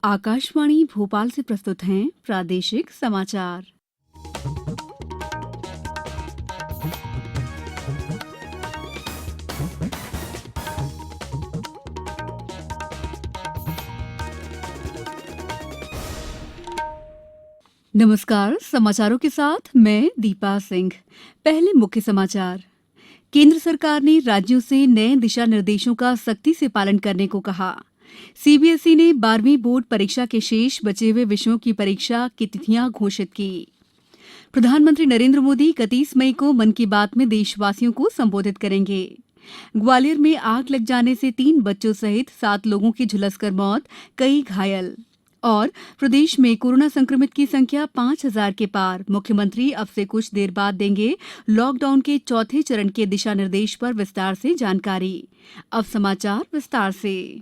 आकाशवाणी भोपाल से प्रस्तुत हैं प्रादेशिक समाचार। नमस्कार, समाचारों के साथ मैं दीपा सिंह। पहले मुख्य समाचार। केंद्र सरकार ने राज्यों से नए दिशा निर्देशों का सख्ती से पालन करने को कहा। सीबीएसई ने 12वीं बोर्ड परीक्षा के शेष बचे हुए विषयों की परीक्षा की तिथियां घोषित की। प्रधानमंत्री नरेंद्र मोदी 31 मई को मन की बात में देशवासियों को संबोधित करेंगे। ग्वालियर में आग लग जाने से 3 बच्चों सहित 7 लोगों की झुलसकर मौत, कई घायल। और प्रदेश में कोरोना संक्रमित की संख्या 5,000 के पार। मुख्यमंत्री अब से कुछ देर बाद देंगे लॉकडाउन के चौथे चरण के दिशा निर्देश पर विस्तार से जानकारी। अब समाचार विस्तार से।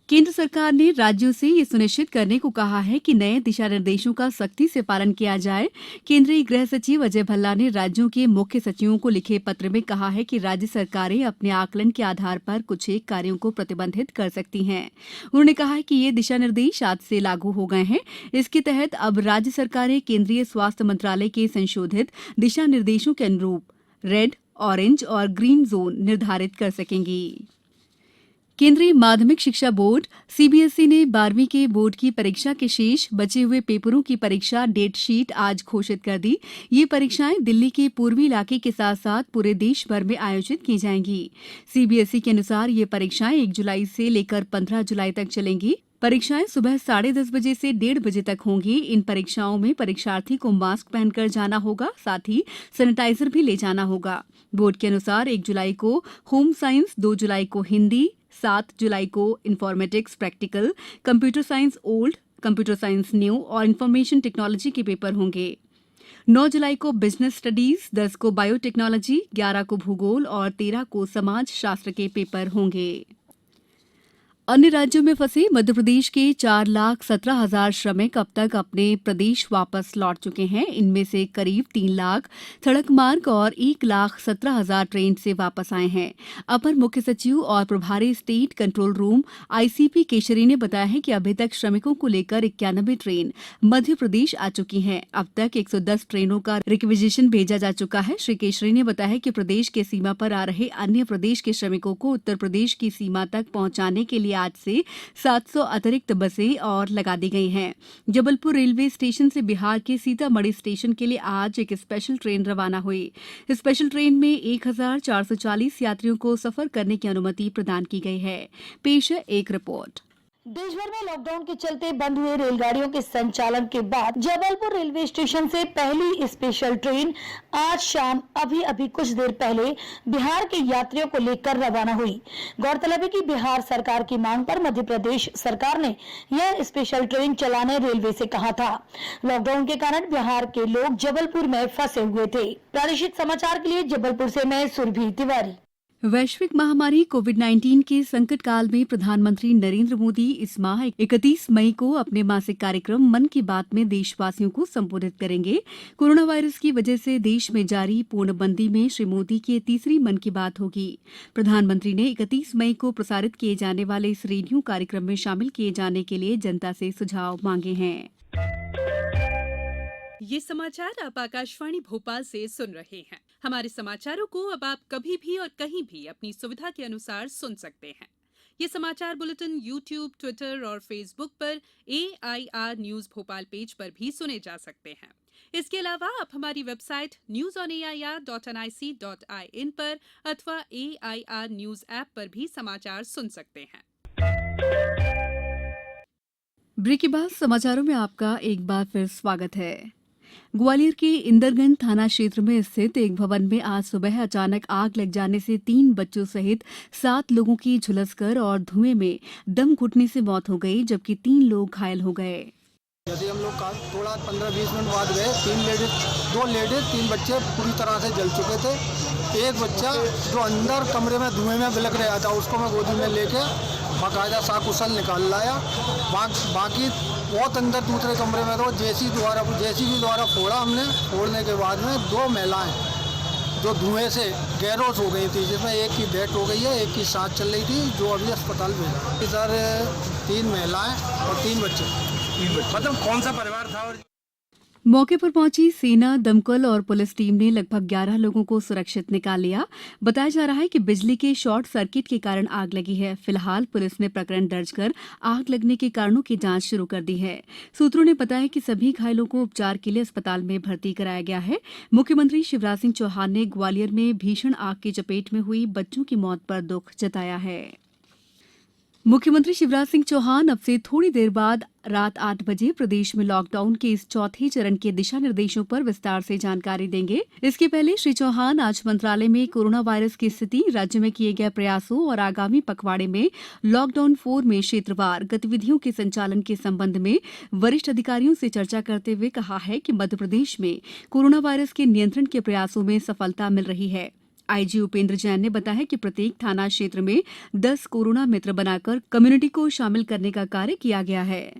केंद्र सरकार ने राज्यों से ये सुनिश्चित करने को कहा है कि नए दिशा निर्देशों का सख्ती से पालन किया जाए। केंद्रीय गृह सचिव अजय भल्ला ने राज्यों के मुख्य सचिवों को लिखे पत्र में कहा है कि राज्य सरकारें अपने आकलन के आधार पर कुछ एक कार्यों को प्रतिबंधित कर सकती हैं। उन्होंने कहा है कि ये दिशा निर्देश आज से लागू हो गए हैं। इसके तहत अब राज्य सरकारें केंद्रीय स्वास्थ्य मंत्रालय के संशोधित दिशा निर्देशों के अनुरूप रेड, ऑरेंज और ग्रीन जोन निर्धारित कर सकेंगी। केंद्रीय माध्यमिक शिक्षा बोर्ड सीबीएसई ने 12वीं के बोर्ड की परीक्षा के शेष बचे हुए पेपरों की परीक्षा डेट शीट आज घोषित कर दी। ये परीक्षाएं दिल्ली के पूर्वी इलाके के साथ साथ पूरे देश भर में आयोजित की जाएंगी। सीबीएसई के अनुसार ये परीक्षाएं 1 जुलाई से लेकर 15 जुलाई तक चलेंगी। परीक्षाएं सुबह 10:30 बजे से 1:30 बजे तक होंगी। इन परीक्षाओं में परीक्षार्थी को मास्क पहनकर जाना होगा, साथ ही सैनिटाइजर भी ले जाना होगा। बोर्ड के अनुसार 1 जुलाई को होम साइंस, 2 जुलाई को हिंदी, 7 जुलाई को informatics practical, computer science old, computer science new और इन्फॉर्मेशन टेक्नोलॉजी के पेपर होंगे। 9 जुलाई को बिजनेस स्टडीज, 10 को बायोटेक्नोलॉजी, 11 को भूगोल और 13 को समाज शास्त्र के पेपर होंगे। अन्य राज्यों में फंसे मध्यप्रदेश के 4,17,000 श्रमिक अब तक अपने प्रदेश वापस लौट चुके हैं। इनमें से करीब 3 लाख सड़क मार्ग और 1,17,000 ट्रेन से वापस आए हैं। अपर मुख्य सचिव और प्रभारी state control room ICP Keshari ने बताया है कि अभी तक श्रमिकों को लेकर 91 ट्रेन मध्य प्रदेश आ चुकी हैं। अब तक 110 ट्रेनों का रिक्विजिशन भेजा जा चुका है। श्री केशरी ने बताया कि प्रदेश के सीमा पर आ रहे अन्य प्रदेश के श्रमिकों को उत्तर प्रदेश की सीमा तक पहुंचाने के लिए आज से 700 अतिरिक्त बसें और लगा दी गई हैं। जबलपुर रेलवे स्टेशन से बिहार के सीतामढ़ी स्टेशन के लिए आज एक स्पेशल ट्रेन रवाना हुई। स्पेशल ट्रेन में 1,440 यात्रियों को सफर करने की अनुमति प्रदान की गई है। पेश है एक रिपोर्ट। देश भर में लॉकडाउन के चलते बंद हुए रेलगाड़ियों के संचालन के बाद जबलपुर रेलवे स्टेशन से पहली स्पेशल ट्रेन आज शाम अभी कुछ देर पहले बिहार के यात्रियों को लेकर रवाना हुई। गौरतलब है कि बिहार सरकार की मांग पर मध्य प्रदेश सरकार ने यह स्पेशल ट्रेन चलाने रेलवे से कहा था। लॉकडाउन के कारण बिहार के लोग जबलपुर में फंसे हुए थे। प्रादेशिक समाचार के लिए जबलपुर से मैं सुरभि तिवारी। वैश्विक महामारी कोविड-19 के संकट काल में प्रधानमंत्री नरेंद्र मोदी इस माह 31 मई को अपने मासिक कार्यक्रम मन की बात में देशवासियों को संबोधित करेंगे। कोरोना वायरस की वजह से देश में जारी पूर्णबंदी में श्री मोदी की तीसरी मन की बात होगी। प्रधानमंत्री ने 31 मई को प्रसारित किए जाने वाले इस रेडियो कार्यक्रम में शामिल किए जाने के लिए जनता से सुझाव मांगे हैं। ये समाचार आप आकाशवाणी भोपाल से सुन रहे हैं। हमारे समाचारों को अब आप कभी भी और कहीं भी अपनी सुविधा के अनुसार सुन सकते हैं। ये समाचार बुलेटिन YouTube, ट्विटर और फेसबुक पर AIR न्यूज भोपाल पेज पर भी सुने जा सकते हैं। इसके अलावा आप हमारी वेबसाइट newsonair.nic.in पर अथवा AIR न्यूज ऐप पर भी समाचार सुन सकते हैं। ब्रेक के बाद समाचारों में आपका एक बार फिर स्वागत है। ग्वालियर के इंदरगंज थाना क्षेत्र में स्थित एक भवन में आज सुबह अचानक आग लग जाने से 3 बच्चों सहित 7 लोगों की झुलसकर और धुएं में दम घुटने से मौत हो गई, जबकि 3 लोग घायल हो गए। यदि हम लोग थोड़ा 15-20 मिनट बाद गए, 2 लेडीज 3 बच्चे पूरी तरह से जल चुके थे। एक बच्चा जो अंदर कमरे में धुएं में बिलख रहा था, उसको मैं गोदी में लेके बाकायदा साकुशल निकाल लाया। बाकी बहुत अंदर दूसरे कमरे में तो जेसीबी द्वारा फोड़ा हमने। फोड़ने के बाद में 2 महिलाएं जो धुएं से गैरोस हो गई थी, जिसमें एक की डेथ हो गई है, एक की सांस चल रही थी, जो अभी अस्पताल भेजा। सर 3 महिलाएं और 3 बच्चे। मतलब कौन सा परिवार था? और मौके पर पहुंची सेना, दमकल और पुलिस टीम ने लगभग 11 लोगों को सुरक्षित निकाल लिया। बताया जा रहा है कि बिजली के शॉर्ट सर्किट के कारण आग लगी है। फिलहाल पुलिस ने प्रकरण दर्ज कर आग लगने के कारणों की जांच शुरू कर दी है। सूत्रों ने बताया कि सभी घायलों को उपचार के लिए अस्पताल में भर्ती कराया गया है। मुख्यमंत्री शिवराज सिंह चौहान ने ग्वालियर में भीषण आग की चपेट में हुई बच्चों की मौत पर दुख जताया है। मुख्यमंत्री शिवराज सिंह चौहान अब से थोड़ी देर बाद रात 8 बजे प्रदेश में लॉकडाउन के इस चौथे चरण के दिशा निर्देशों पर विस्तार से जानकारी देंगे। इसके पहले श्री चौहान आज मंत्रालय में कोरोना वायरस की स्थिति, राज्य में किए गए प्रयासों और आगामी पखवाड़े में लॉकडाउन 4 में क्षेत्रवार गतिविधियों के संचालन के संबंध में वरिष्ठ अधिकारियों से चर्चा करते हुए कहा है कि मध्य प्रदेश में कोरोना वायरस के नियंत्रण के प्रयासों में सफलता मिल रही है। आईजी उपेंद्र जैन ने बताया कि प्रत्येक थाना क्षेत्र में 10 कोरोना मित्र बनाकर कम्युनिटी को शामिल करने का कार्य किया गया है।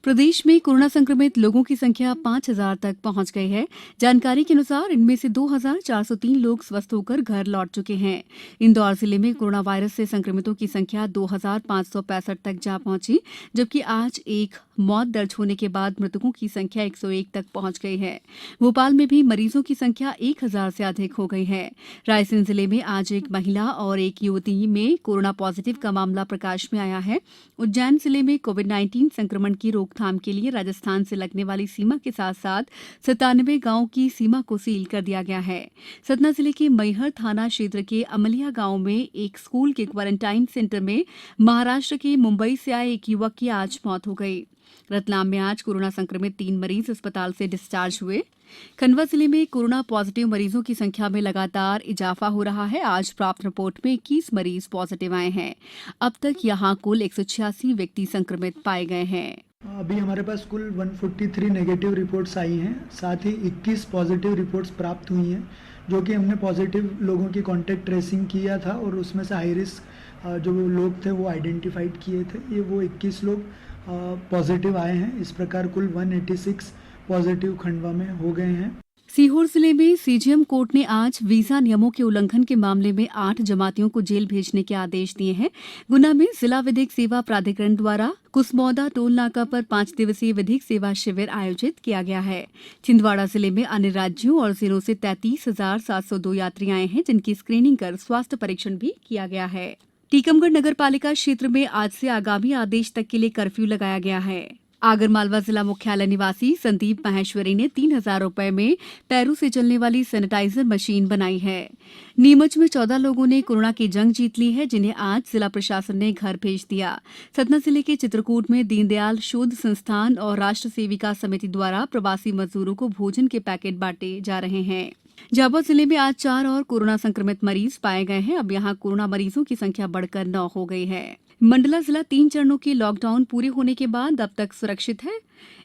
प्रदेश में कोरोना संक्रमित लोगों की संख्या 5,000 तक पहुंच गई है। जानकारी के अनुसार इनमें से 2,403 लोग स्वस्थ होकर घर लौट चुके हैं। इंदौर जिले में कोरोना वायरस से संक्रमितों की संख्या 2,565 तक जा पहुंची, जबकि आज एक मौत दर्ज होने के बाद मृतकों की संख्या 101 तक पहुंच गई है। भोपाल में भी मरीजों की संख्या 1,000 से अधिक हो गई है। रायसेन जिले में आज एक महिला और एक युवती में कोरोना पॉजिटिव का मामला प्रकाश में आया है। उज्जैन जिले में कोविड-19 संक्रमण की रोकथाम के लिए राजस्थान से लगने वाली सीमा के साथ साथ 97 गांवों की सीमा को सील कर दिया गया है। सतना जिले के मैहर थाना क्षेत्र के अमलिया गांव में एक स्कूल के क्वारंटाइन सेंटर में महाराष्ट्र के मुंबई से आए एक युवक की आज मौत हो गई। रतलाम में आज कोरोना संक्रमित 3 मरीज अस्पताल से डिस्चार्ज हुए। खंडवा जिले में कोरोना पॉजिटिव मरीजों की संख्या में लगातार इजाफा हो रहा है। आज प्राप्त रिपोर्ट में 21 मरीज पॉजिटिव आए हैं। अब तक यहां कुल 186 व्यक्ति संक्रमित पाए गए हैं। अभी हमारे पास कुल 143 नेगेटिव रिपोर्ट्स आई हैं, साथ ही 21 पॉजिटिव रिपोर्ट्स प्राप्त हुई हैं, जो कि हमने पॉजिटिव लोगों की कॉन्टैक्ट ट्रेसिंग किया था और उसमें से हाई रिस्क जो लोग थे वो आइडेंटिफाइड किए थे। वो 21 लोग पॉजिटिव आए हैं। इस प्रकार कुल 186 पॉजिटिव खंडवा में हो गए हैं। सीहोर जिले में सीजेएम कोर्ट ने आज वीजा नियमों के उल्लंघन के मामले में 8 जमातियों को जेल भेजने के आदेश दिए हैं। गुना में जिला विधिक सेवा प्राधिकरण द्वारा कुसमौदा टोल नाका पर 5 दिवसीय विधिक सेवा शिविर आयोजित किया गया है। छिंदवाड़ा जिले में अन्य राज्यों और जिलों से 33,702 यात्री आए हैं, जिनकी स्क्रीनिंग कर स्वास्थ्य परीक्षण भी किया गया है। टीकमगढ़ नगर पालिका क्षेत्र में आज से आगामी आदेश तक के लिए कर्फ्यू लगाया गया है। आगरमालवा जिला मुख्यालय निवासी संदीप माहेश्वरी ने 3,000 रुपए में पैरों से चलने वाली सैनिटाइजर मशीन बनाई है। नीमच में 14 लोगों ने कोरोना की जंग जीत ली है, जिन्हें आज जिला प्रशासन ने घर भेज दिया। सतना जिले के चित्रकूट में दीनदयाल शोध संस्थान और राष्ट्र सेविका समिति द्वारा प्रवासी मजदूरों को भोजन के पैकेट बांटे जा रहे हैं। झाबुआ जिले में आज 4 और कोरोना संक्रमित मरीज पाए गए हैं। अब यहां कोरोना मरीजों की संख्या बढ़कर 9 हो गई है। मंडला जिला 3 चरणों के लॉकडाउन पूरे होने के बाद अब तक सुरक्षित है।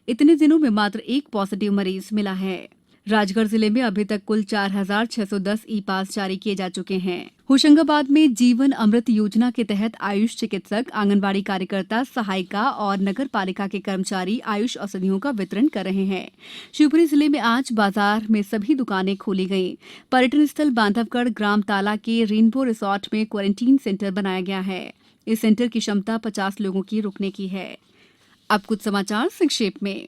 इतने दिनों में मात्र 1 पॉजिटिव मरीज मिला है। राजगढ़ जिले में अभी तक कुल 4,610 ई पास जारी किए जा चुके हैं। होशंगाबाद में जीवन अमृत योजना के तहत आयुष चिकित्सक, आंगनबाड़ी कार्यकर्ता, सहायिका और नगर पालिका के कर्मचारी आयुष औषधियों का वितरण कर रहे हैं। शिवपुरी जिले में आज बाजार में सभी दुकानें खोली गईं। पर्यटन स्थल बांधवगढ़ ग्राम ताला के रेनबो रिसोर्ट में क्वारंटीन सेंटर बनाया गया है। इस सेंटर की क्षमता 50 लोगों की रुकने की है। अब कुछ समाचार संक्षेप में।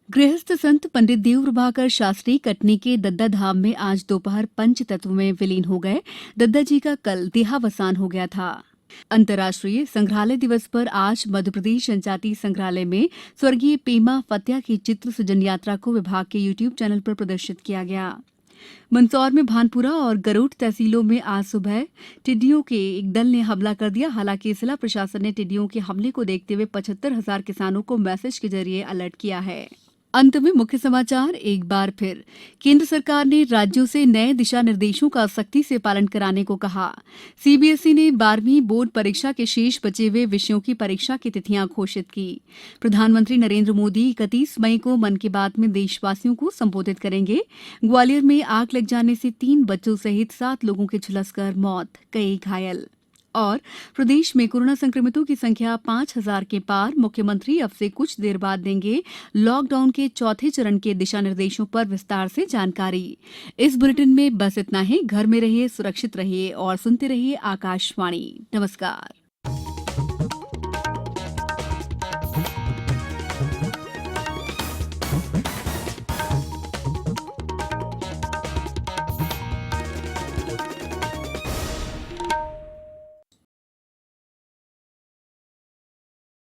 गृहस्थ संत पंडित देव प्रभाकर शास्त्री कटनी के दद्दा धाम में आज दोपहर पंच तत्व में विलीन हो गए। दद्दा जी का कल देहावसान हो गया था। अंतर्राष्ट्रीय संग्रहालय दिवस पर आज मध्यप्रदेश जनजातीय संग्रहालय में स्वर्गीय पेमा फतिया की चित्र सृजन यात्रा को विभाग के यूट्यूब चैनल पर प्रदर्शित किया गया। मंदसौर में भानपुरा और गरुड़ तहसीलों में आज सुबह टिड्डियों के एक दल ने हमला कर दिया। हालांकि जिला प्रशासन ने टिड्डियों के हमले को देखते हुए 75,000 किसानों को मैसेज के जरिए अलर्ट किया है। अंत में मुख्य समाचार एक बार फिर। केंद्र सरकार ने राज्यों से नए दिशा निर्देशों का सख्ती से पालन कराने को कहा। सीबीएसई ने 12वीं बोर्ड परीक्षा के शेष बचे हुए विषयों की परीक्षा की तिथियां घोषित की। प्रधानमंत्री नरेंद्र मोदी 31 मई को मन की बात में देशवासियों को संबोधित करेंगे। ग्वालियर में आग लग जाने से 3 बच्चों सहित 7 लोगों की झुलसकर मौत, कई घायल। और प्रदेश में कोरोना संक्रमितों की संख्या 5,000 के पार। मुख्यमंत्री अब से कुछ देर बाद देंगे लॉकडाउन के चौथे चरण के दिशा निर्देशों पर विस्तार से जानकारी। इस बुलेटिन में बस इतना ही। घर में रहिए, सुरक्षित रहिए और सुनते रहिए आकाशवाणी। नमस्कार।